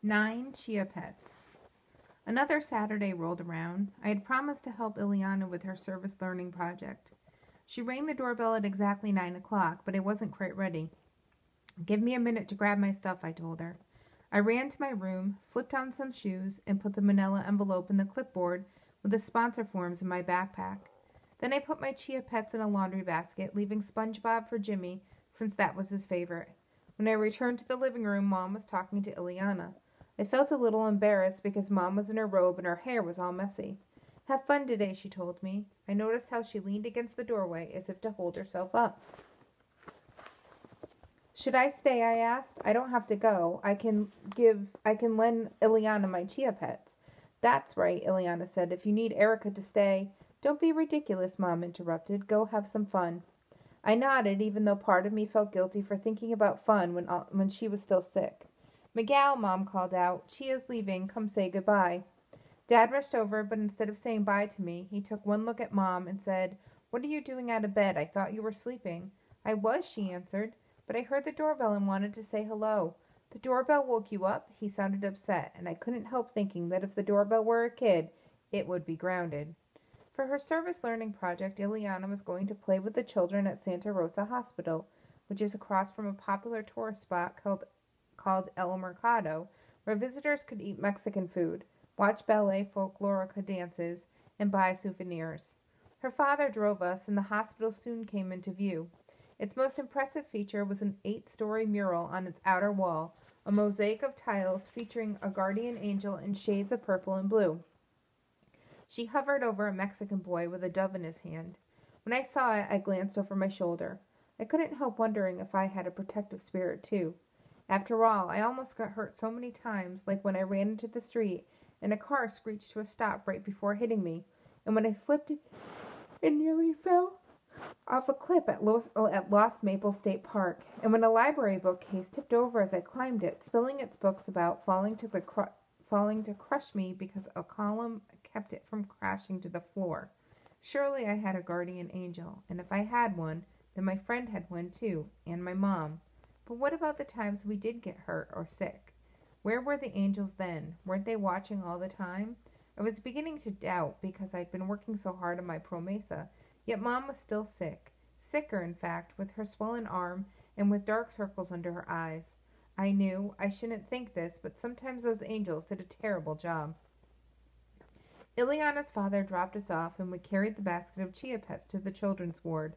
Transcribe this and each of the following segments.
9 chia pets. Another Saturday rolled around. I had promised to help Ileana with her service learning project. She rang the doorbell at exactly 9 o'clock, but I wasn't quite ready. Give me a minute to grab my stuff, I told her. I ran to my room, slipped on some shoes, and put the manila envelope in the clipboard with the sponsor forms in my backpack. Then I put my chia pets in a laundry basket, leaving SpongeBob for Jimmy, since that was his favorite. When I returned to the living room, Mom was talking to Ileana. I felt a little embarrassed because Mom was in her robe and her hair was all messy. Have fun today, she told me. I noticed how she leaned against the doorway as if to hold herself up. Should I stay? I asked. I don't have to go. I can lend Ileana my chia pets. That's right, Ileana said. If you need Erica to stay. Don't be ridiculous, Mom interrupted. Go have some fun. I nodded, even though part of me felt guilty for thinking about fun when she was still sick. Miguel, Mom called out. Chia's leaving. Come say goodbye. Dad rushed over, but instead of saying bye to me, he took one look at Mom and said, What are you doing out of bed? I thought you were sleeping. I was, she answered, but I heard the doorbell and wanted to say hello. The doorbell woke you up? He sounded upset, and I couldn't help thinking that if the doorbell were a kid, it would be grounded. For her service learning project, Ileana was going to play with the children at Santa Rosa Hospital, which is across from a popular tourist spot called El Mercado, where visitors could eat Mexican food, watch ballet folklorica dances, and buy souvenirs. Her father drove us, and the hospital soon came into view. Its most impressive feature was an 8-story mural on its outer wall, a mosaic of tiles featuring a guardian angel in shades of purple and blue. She hovered over a Mexican boy with a dove in his hand. When I saw it, I glanced over my shoulder. I couldn't help wondering if I had a protective spirit, too. After all, I almost got hurt so many times, like when I ran into the street and a car screeched to a stop right before hitting me, and when I slipped and nearly fell off a cliff at Lost Maple State Park, and when a library bookcase tipped over as I climbed it, spilling its books about falling to crush me because a column kept it from crashing to the floor. Surely I had a guardian angel, and if I had one, then my friend had one too, and my mom. But what about the times we did get hurt or sick? Where were the angels then? Weren't they watching all the time? I was beginning to doubt because I'd been working so hard on my promesa, yet Mom was still sick. Sicker, in fact, with her swollen arm and with dark circles under her eyes. I knew I shouldn't think this, but sometimes those angels did a terrible job. Ileana's father dropped us off, and we carried the basket of chia pets to the children's ward.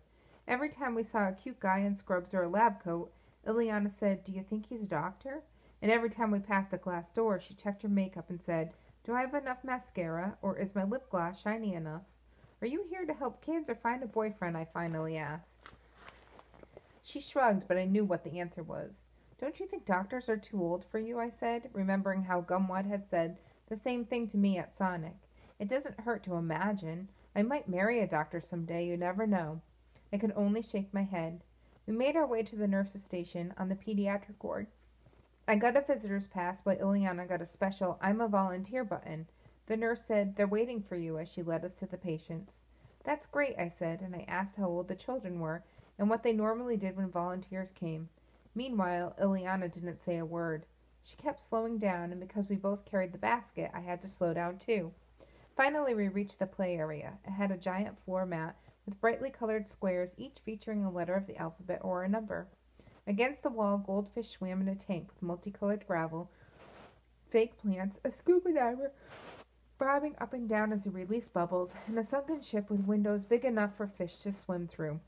Every time we saw a cute guy in scrubs or a lab coat, Ileana said, Do you think he's a doctor? And every time we passed a glass door, she checked her makeup and said, Do I have enough mascara, or is my lip gloss shiny enough? Are you here to help kids or find a boyfriend? I finally asked. She shrugged, but I knew what the answer was. Don't you think doctors are too old for you? I said, remembering how Gumwad had said the same thing to me at Sonic. It doesn't hurt to imagine. I might marry a doctor someday, you never know. I could only shake my head. We made our way to the nurse's station on the pediatric ward. I got a visitor's pass while Ileana got a special I'm a volunteer button. The nurse said, They're waiting for you as she led us to the patients. That's great, I said, and I asked how old the children were and what they normally did when volunteers came. Meanwhile, Ileana didn't say a word. She kept slowing down, and because we both carried the basket, I had to slow down too. Finally, we reached the play area. It had a giant floor mat with brightly colored squares, each featuring a letter of the alphabet or a number. Against the wall, goldfish swam in a tank with multicolored gravel, fake plants, a scuba diver bobbing up and down as he released bubbles, and a sunken ship with windows big enough for fish to swim through.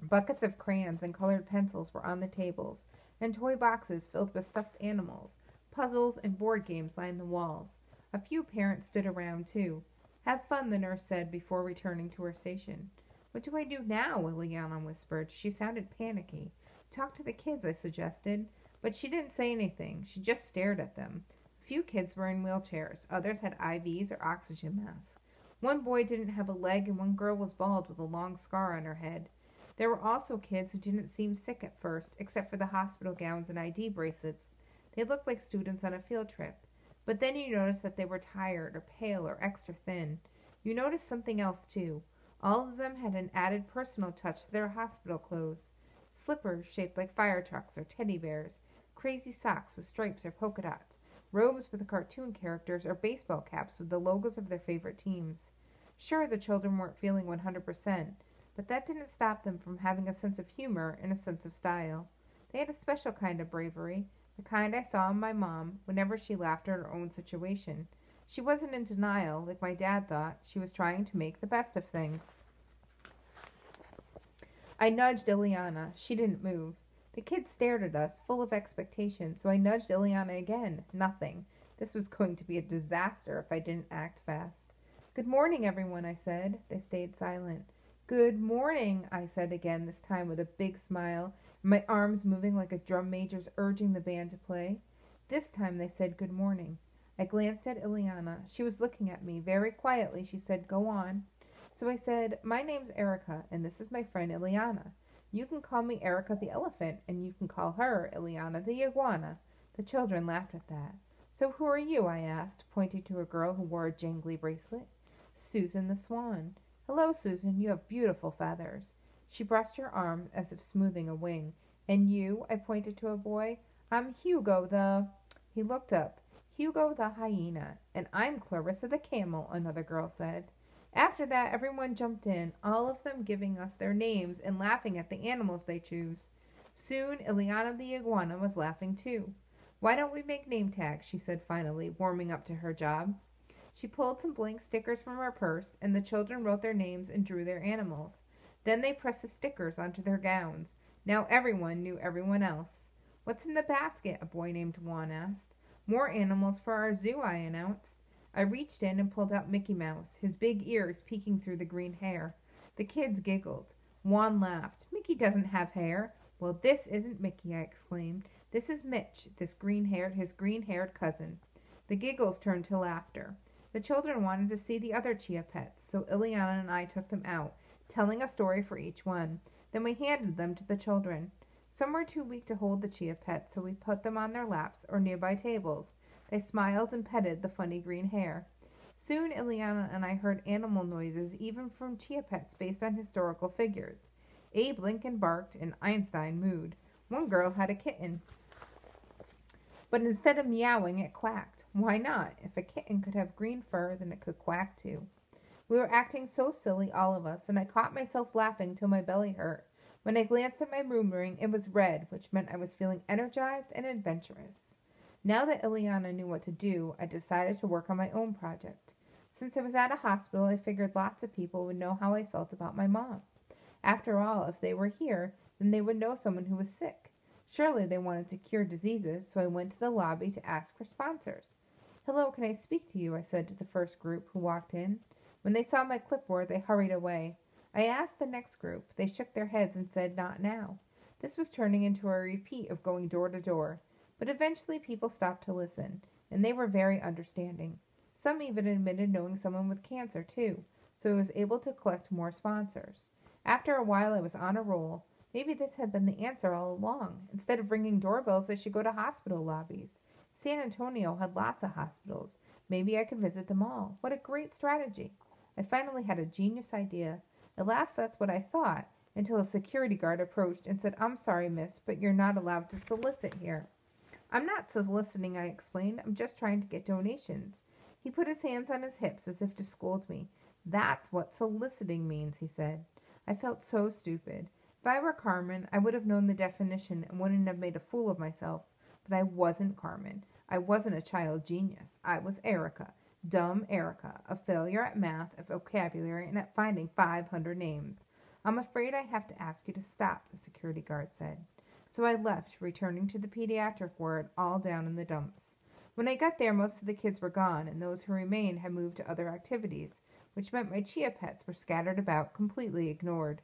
Buckets of crayons and colored pencils were on the tables, and toy boxes filled with stuffed animals. Puzzles and board games lined the walls. A few parents stood around, too. Have fun, the nurse said before returning to her station. What do I do now? Ileana whispered. She sounded panicky. Talk to the kids, I suggested. But she didn't say anything. She just stared at them. A few kids were in wheelchairs. Others had IVs or oxygen masks. One boy didn't have a leg, and one girl was bald with a long scar on her head. There were also kids who didn't seem sick at first, except for the hospital gowns and ID bracelets. They looked like students on a field trip. But then you noticed that they were tired or pale or extra thin. You noticed something else, too. All of them had an added personal touch to their hospital clothes. Slippers shaped like fire trucks or teddy bears, crazy socks with stripes or polka dots, robes with cartoon characters, or baseball caps with the logos of their favorite teams. Sure, the children weren't feeling 100%, but that didn't stop them from having a sense of humor and a sense of style. They had a special kind of bravery, the kind I saw in my mom whenever she laughed at her own situation. She wasn't in denial, like my dad thought. She was trying to make the best of things. I nudged Ileana. She didn't move. The kids stared at us, full of expectation, so I nudged Ileana again. Nothing. This was going to be a disaster if I didn't act fast. "Good morning, everyone," I said. They stayed silent. "Good morning," I said again, this time with a big smile, and my arms moving like a drum major's urging the band to play. This time they said good morning. I glanced at Ileana. She was looking at me. Very quietly she said, "Go on." So I said, "My name's Erica, and this is my friend Ileana. You can call me Erica the elephant, and you can call her Ileana the iguana." The children laughed at that. "So who are you?" I asked, pointing to a girl who wore a jangly bracelet. "Susan the swan." "Hello, Susan. You have beautiful feathers." She brushed her arm as if smoothing a wing. "And you?" I pointed to a boy. "I'm Hugo the—" He looked up. "Hugo the hyena." "And I'm Clarissa the camel," another girl said. After that, everyone jumped in, all of them giving us their names and laughing at the animals they choose. Soon, Ileana the iguana was laughing too. "Why don't we make name tags?" she said finally, warming up to her job. She pulled some blank stickers from her purse, and the children wrote their names and drew their animals. Then they pressed the stickers onto their gowns. Now everyone knew everyone else. "What's in the basket?" a boy named Juan asked. "More animals for our zoo," I announced. I reached in and pulled out Mickey Mouse, his big ears peeking through the green hair. The kids giggled. Juan laughed. "Mickey doesn't have hair." "Well, this isn't Mickey," I exclaimed. "This is Mitch, his green-haired cousin." The giggles turned to laughter. The children wanted to see the other chia pets, so Ileana and I took them out, telling a story for each one. Then we handed them to the children. Some were too weak to hold the chia pets, so we put them on their laps or nearby tables. They smiled and petted the funny green hair. Soon Ileana and I heard animal noises, even from chia pets based on historical figures. Abe Lincoln barked and Einstein mooed. One girl had a kitten, but instead of meowing, it quacked. Why not? If a kitten could have green fur, then it could quack too. We were acting so silly, all of us, and I caught myself laughing till my belly hurt. When I glanced at my room ring, it was red, which meant I was feeling energized and adventurous. Now that Ileana knew what to do, I decided to work on my own project. Since I was at a hospital, I figured lots of people would know how I felt about my mom. After all, if they were here, then they would know someone who was sick. Surely they wanted to cure diseases, so I went to the lobby to ask for sponsors. "Hello, can I speak to you?" I said to the first group who walked in. When they saw my clipboard, they hurried away. I asked the next group. They shook their heads and said, "Not now." This was turning into a repeat of going door to door. But eventually people stopped to listen, and they were very understanding. Some even admitted knowing someone with cancer, too, so I was able to collect more sponsors. After a while, I was on a roll. Maybe this had been the answer all along. Instead of ringing doorbells, I should go to hospital lobbies. San Antonio had lots of hospitals. Maybe I could visit them all. What a great strategy. I finally had a genius idea. At last, that's what I thought, until a security guard approached and said, "I'm sorry, miss, but you're not allowed to solicit here." "I'm not soliciting," I explained. "I'm just trying to get donations." He put his hands on his hips as if to scold me. "That's what soliciting means," he said. I felt so stupid. If I were Carmen, I would have known the definition and wouldn't have made a fool of myself. But I wasn't Carmen. I wasn't a child genius. I was Erica. Dumb Erica, a failure at math, at vocabulary, and at finding 500 names. "I'm afraid I have to ask you to stop," the security guard said. So I left, returning to the pediatric ward, all down in the dumps. When I got there, most of the kids were gone, and those who remained had moved to other activities, which meant my chia pets were scattered about, completely ignored.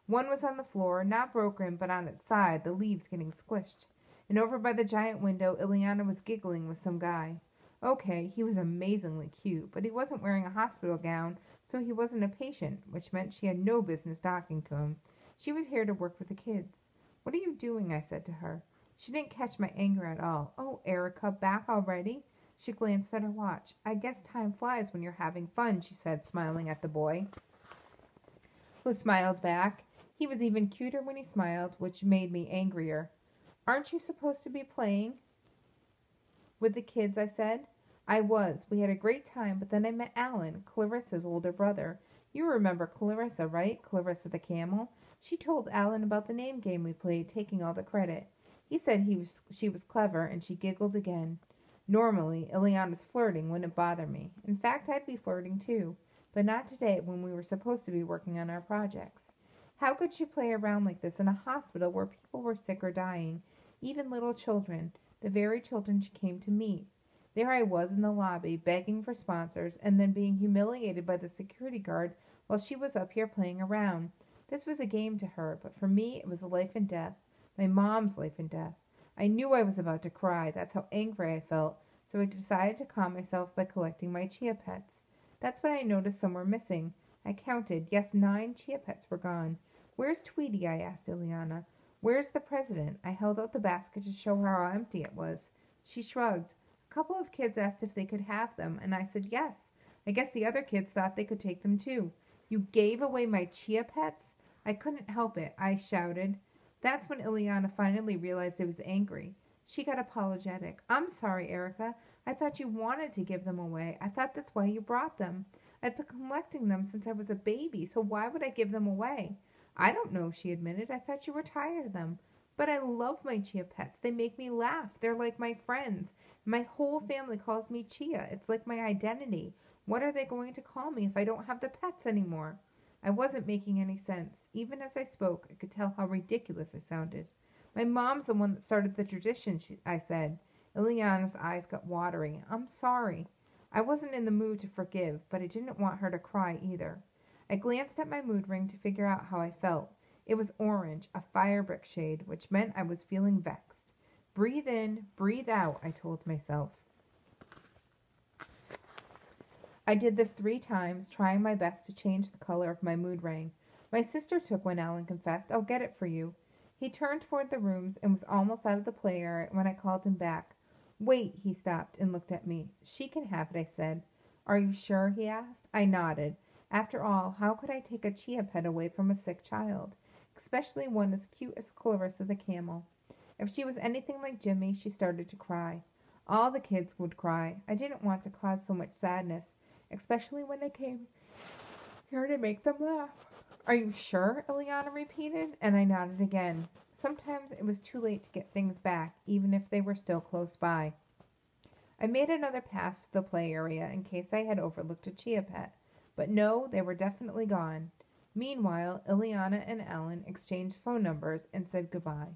One was on the floor, not broken, but on its side, the leaves getting squished. And over by the giant window, Ileana was giggling with some guy. Okay, he was amazingly cute, but he wasn't wearing a hospital gown, so he wasn't a patient, which meant she had no business talking to him. She was here to work with the kids. "What are you doing?" I said to her. She didn't catch my anger at all. "Oh, Erica, back already?" She glanced at her watch. "I guess time flies when you're having fun," she said, smiling at the boy, who smiled back. He was even cuter when he smiled, which made me angrier. "Aren't you supposed to be playing?" With the kids, I said. I was. We had a great time, but then I met Alan, Clarissa's older brother. You remember Clarissa, right? Clarissa the camel. She told Alan about the name game we played, taking all the credit. He said she was clever, and she giggled again. Normally, Ileana's flirting wouldn't bother me. In fact, I'd be flirting too. But not today when we were supposed to be working on our projects. How could she play around like this in a hospital where people were sick or dying, even little children, the very children she came to meet? There I was in the lobby, begging for sponsors, and then being humiliated by the security guard while she was up here playing around. This was a game to her, but for me it was a life and death. My mom's life and death. I knew I was about to cry. That's how angry I felt, so I decided to calm myself by collecting my chia pets. That's when I noticed some were missing. I counted. Yes, 9 chia pets were gone. Where's Tweety? I asked Ileana. Where's the president? I held out the basket to show her how empty it was. She shrugged. A couple of kids asked if they could have them, and I said yes. I guess the other kids thought they could take them too. You gave away my chia pets? I couldn't help it, I shouted. That's when Ileana finally realized I was angry. She got apologetic. I'm sorry, Erica. I thought you wanted to give them away. I thought that's why you brought them. I've been collecting them since I was a baby, so why would I give them away? I don't know, she admitted. I thought you were tired of them. But I love my chia pets. They make me laugh. They're like my friends. My whole family calls me Chia. It's like my identity. What are they going to call me if I don't have the pets anymore? I wasn't making any sense. Even as I spoke, I could tell how ridiculous I sounded. My mom's the one that started the tradition, I said. Ileana's eyes got watery. I'm sorry. I wasn't in the mood to forgive, but I didn't want her to cry either. I glanced at my mood ring to figure out how I felt. It was orange, a fire brick shade, which meant I was feeling vexed. Breathe in, breathe out, I told myself. I did this 3 times, trying my best to change the color of my mood ring. My sister took one, Alan confessed. I'll get it for you. He turned toward the rooms and was almost out of the play area when I called him back. Wait, he stopped and looked at me. She can have it, I said. Are you sure? He asked. I nodded. After all, how could I take a chia pet away from a sick child, especially one as cute as Clarissa the camel? If she was anything like Jimmy, she started to cry. All the kids would cry. I didn't want to cause so much sadness, especially when they came here to make them laugh. Are you sure? Ileana repeated, and I nodded again. Sometimes it was too late to get things back, even if they were still close by. I made another pass to the play area in case I had overlooked a chia pet, but no, they were definitely gone. Meanwhile, Ileana and Alan exchanged phone numbers and said goodbye.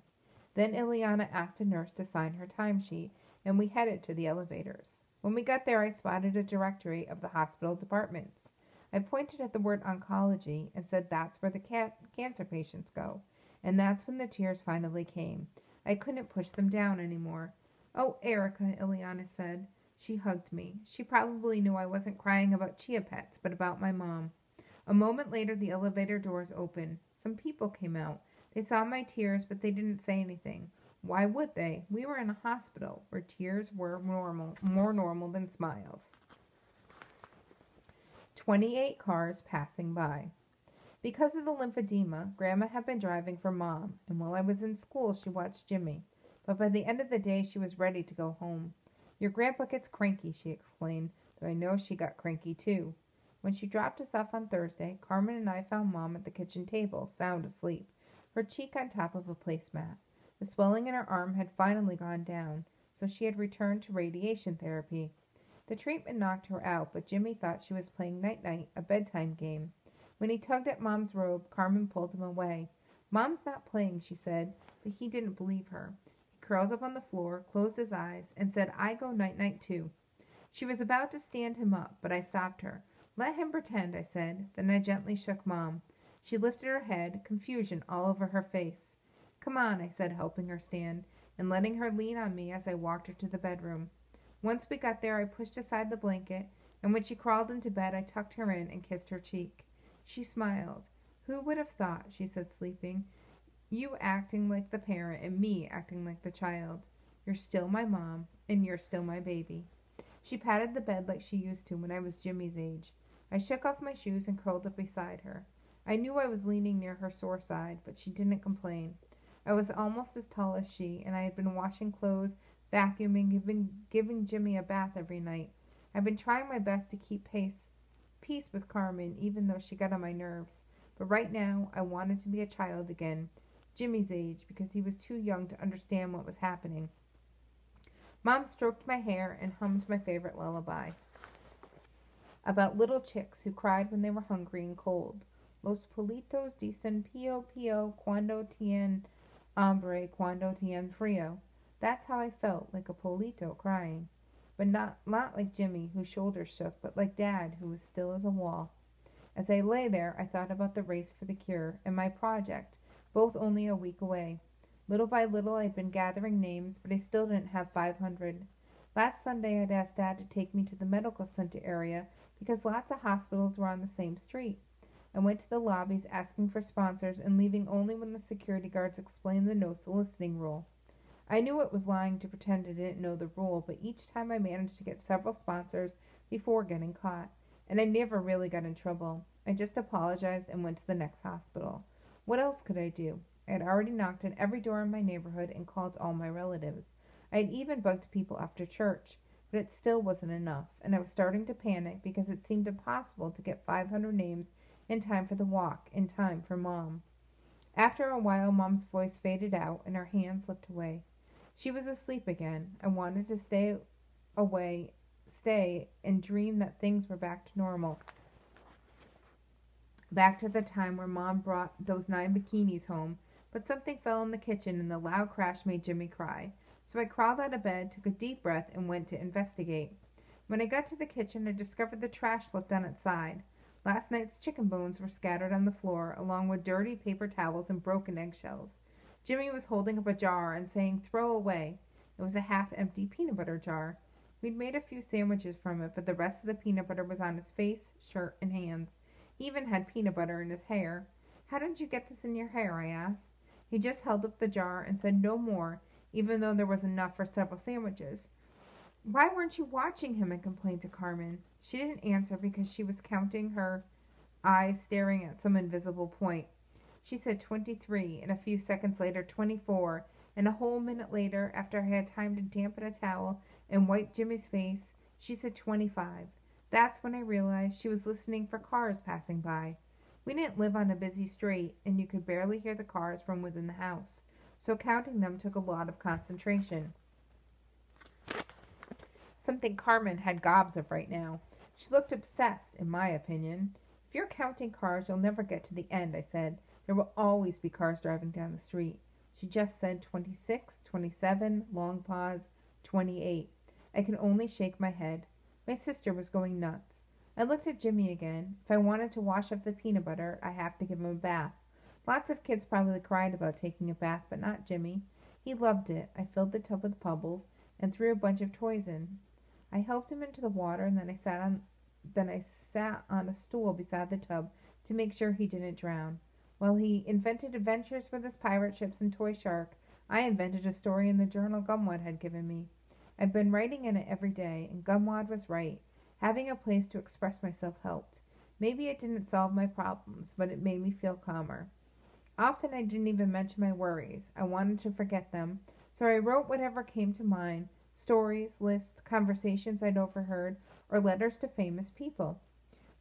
Then Ileana asked a nurse to sign her timesheet, and we headed to the elevators. When we got there, I spotted a directory of the hospital departments. I pointed at the word oncology and said that's where the cancer patients go. And that's when the tears finally came. I couldn't push them down anymore. Oh, Erica, Ileana said. She hugged me. She probably knew I wasn't crying about chia pets, but about my mom. A moment later, the elevator doors opened. Some people came out. They saw my tears, but they didn't say anything. Why would they? We were in a hospital where tears were more normal than smiles. 28 cars passing by. Because of the lymphedema, Grandma had been driving for Mom, and while I was in school, she watched Jimmy. But by the end of the day, she was ready to go home. Your grandpa gets cranky, she explained, though I know she got cranky too. When she dropped us off on Thursday, Carmen and I found Mom at the kitchen table, sound asleep, her cheek on top of a placemat. The swelling in her arm had finally gone down, so she had returned to radiation therapy. The treatment knocked her out, but Jimmy thought she was playing night-night, a bedtime game. When he tugged at Mom's robe, Carmen pulled him away. Mom's not playing, she said, but he didn't believe her. He curled up on the floor, closed his eyes, and said, I go night-night too. She was about to stand him up, but I stopped her. Let him pretend, I said. Then I gently shook Mom. She lifted her head, confusion all over her face. Come on, I said, helping her stand, and letting her lean on me as I walked her to the bedroom. Once we got there, I pushed aside the blanket, and when she crawled into bed, I tucked her in and kissed her cheek. She smiled. Who would have thought, she said, sleeping, you acting like the parent and me acting like the child. You're still my mom, and you're still my baby. She patted the bed like she used to when I was Jimmy's age. I shook off my shoes and curled up beside her. I knew I was leaning near her sore side, but she didn't complain. I was almost as tall as she, and I had been washing clothes vacuuming, giving Jimmy a bath every night. I've been trying my best to keep peace with Carmen, even though she got on my nerves. But right now, I wanted to be a child again, Jimmy's age, because he was too young to understand what was happening. Mom stroked my hair and hummed my favorite lullaby about little chicks who cried when they were hungry and cold. Los politos dicen pío pío cuando tienen hambre, cuando tienen frío. That's how I felt, like a polito crying. But not like Jimmy, whose shoulders shook, but like Dad, who was still as a wall. As I lay there, I thought about the race for the cure and my project, both only a week away. Little by little, I'd been gathering names, but I still didn't have 500. Last Sunday, I'd asked Dad to take me to the medical center area because lots of hospitals were on the same street. I went to the lobbies asking for sponsors and leaving only when the security guards explained the no soliciting rule. I knew it was lying to pretend I didn't know the rule, but each time I managed to get several sponsors before getting caught, and I never really got in trouble. I just apologized and went to the next hospital. What else could I do? I had already knocked on every door in my neighborhood and called all my relatives. I had even bugged people after church, but it still wasn't enough, and I was starting to panic because it seemed impossible to get 500 names in time for the walk, in time for Mom. After a while, Mom's voice faded out and her hand slipped away. She was asleep again. I wanted to stay and dream that things were back to normal. Back to the time where Mom brought those 9 bikinis home, but something fell in the kitchen and the loud crash made Jimmy cry. So I crawled out of bed, took a deep breath, and went to investigate. When I got to the kitchen, I discovered the trash flipped on its side. Last night's chicken bones were scattered on the floor, along with dirty paper towels and broken eggshells. Jimmy was holding up a jar and saying, "Throw away." It was a half-empty peanut butter jar. We'd made a few sandwiches from it, but the rest of the peanut butter was on his face, shirt, and hands. He even had peanut butter in his hair. "How did you get this in your hair?" I asked. He just held up the jar and said no more, even though there was enough for several sandwiches. "Why weren't you watching him?" I complained to Carmen. She didn't answer because she was counting, her eyes staring at some invisible point. She said 23, and a few seconds later 24, and a whole minute later, after I had time to dampen a towel and wipe Jimmy's face, she said 25. That's when I realized she was listening for cars passing by. We didn't live on a busy street, and you could barely hear the cars from within the house, so counting them took a lot of concentration. Something Carmen had gobs of right now. She looked obsessed, in my opinion. "If you're counting cars, you'll never get to the end," I said. "There will always be cars driving down the street." She just said 26, 27, long pause, 28. I could only shake my head. My sister was going nuts. I looked at Jimmy again. If I wanted to wash up the peanut butter, I have to give him a bath. Lots of kids probably cried about taking a bath, but not Jimmy. He loved it. I filled the tub with bubbles and threw a bunch of toys in. I helped him into the water, and then I sat on a stool beside the tub to make sure he didn't drown. While he invented adventures with his pirate ships and toy shark, I invented a story in the journal Gumwad had given me. I've been writing in it every day, and Gumwad was right. Having a place to express myself helped. Maybe it didn't solve my problems, but it made me feel calmer. Often I didn't even mention my worries. I wanted to forget them, so I wrote whatever came to mind. Stories, lists, conversations I'd overheard, or letters to famous people.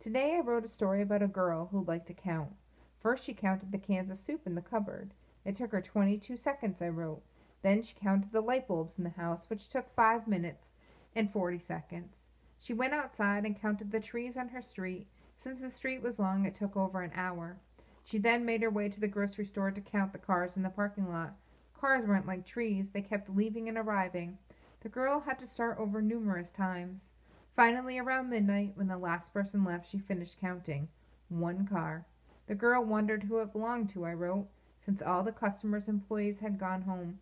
Today I wrote a story about a girl who liked to count. First she counted the cans of soup in the cupboard. It took her 22 seconds, I wrote. Then she counted the light bulbs in the house, which took 5 minutes and 40 seconds. She went outside and counted the trees on her street. Since the street was long, it took over an hour. She then made her way to the grocery store to count the cars in the parking lot. Cars weren't like trees. They kept leaving and arriving. The girl had to start over numerous times. Finally, around midnight, when the last person left, she finished counting. 1 car. The girl wondered who it belonged to, I wrote, since all the customers' employees had gone home.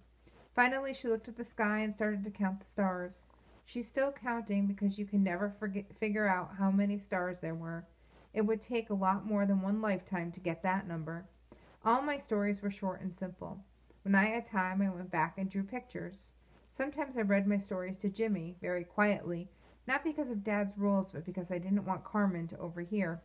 Finally, she looked at the sky and started to count the stars. She's still counting because you can never figure out how many stars there were. It would take a lot more than 1 lifetime to get that number. All my stories were short and simple. When I had time, I went back and drew pictures. Sometimes I read my stories to Jimmy, very quietly, not because of Dad's rules, but because I didn't want Carmen to overhear.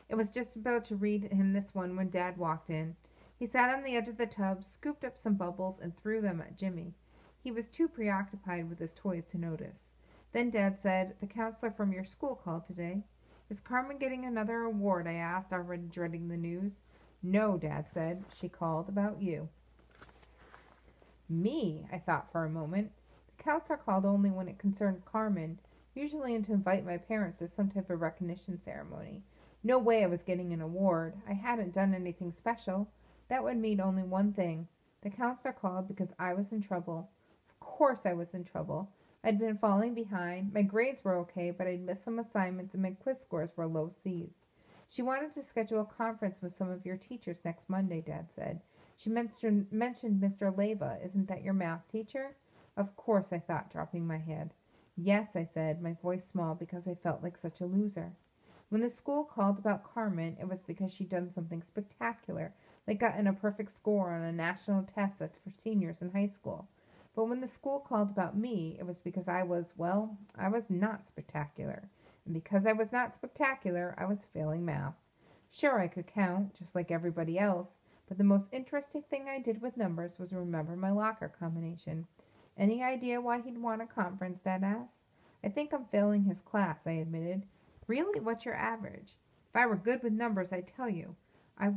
It was just about to read him this one when Dad walked in. He sat on the edge of the tub, scooped up some bubbles, and threw them at Jimmy. He was too preoccupied with his toys to notice. Then Dad said, "The counselor from your school called today." "Is Carmen getting another award?" I asked, already dreading the news. "No," Dad said. "She called about you." Me, I thought for a moment. The counselor called only when it concerned Carmen, usually to invite my parents to some type of recognition ceremony. No way I was getting an award. I hadn't done anything special. That would mean only one thing. The counselor called because I was in trouble. Of course I was in trouble. I'd been falling behind. My grades were okay, but I'd missed some assignments and my quiz scores were low C's. "She wanted to schedule a conference with some of your teachers next Monday," Dad said. "She mentioned Mr. Leva. Isn't that your math teacher?" Of course, I thought, dropping my head. "Yes," I said, my voice small because I felt like such a loser. When the school called about Carmen, it was because she'd done something spectacular, like gotten a perfect score on a national test that's for seniors in high school. But when the school called about me, it was because I was not spectacular. And because I was not spectacular, I was failing math. Sure, I could count, just like everybody else, but the most interesting thing I did with numbers was remember my locker combination. "Any idea why he'd want a conference?" Dad asked. "I think I'm failing his class," I admitted. "Really? What's your average?" "If I were good with numbers, I'd tell you." I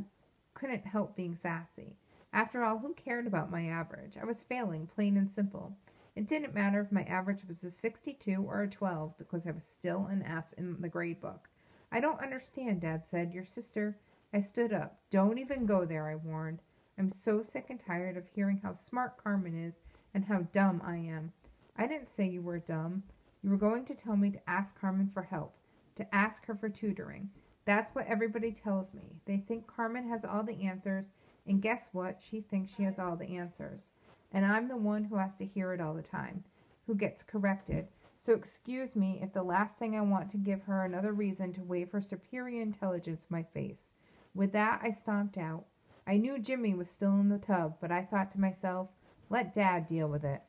couldn't help being sassy. After all, who cared about my average? I was failing, plain and simple. It didn't matter if my average was a 62 or a 12, because I was still an F in the grade book. "I don't understand," Dad said. "Your sister—" I stood up. "Don't even go there," I warned. "I'm so sick and tired of hearing how smart Carmen is and how dumb I am." "I didn't say you were dumb. You were going to tell me to ask Carmen for help, to ask her for tutoring. That's what everybody tells me. They think Carmen has all the answers, and guess what? She thinks she has all the answers. And I'm the one who has to hear it all the time, who gets corrected. So excuse me if the last thing I want to give her another reason to wave her superior intelligence in my face." With that, I stomped out. I knew Jimmy was still in the tub, but I thought to myself, let Dad deal with it.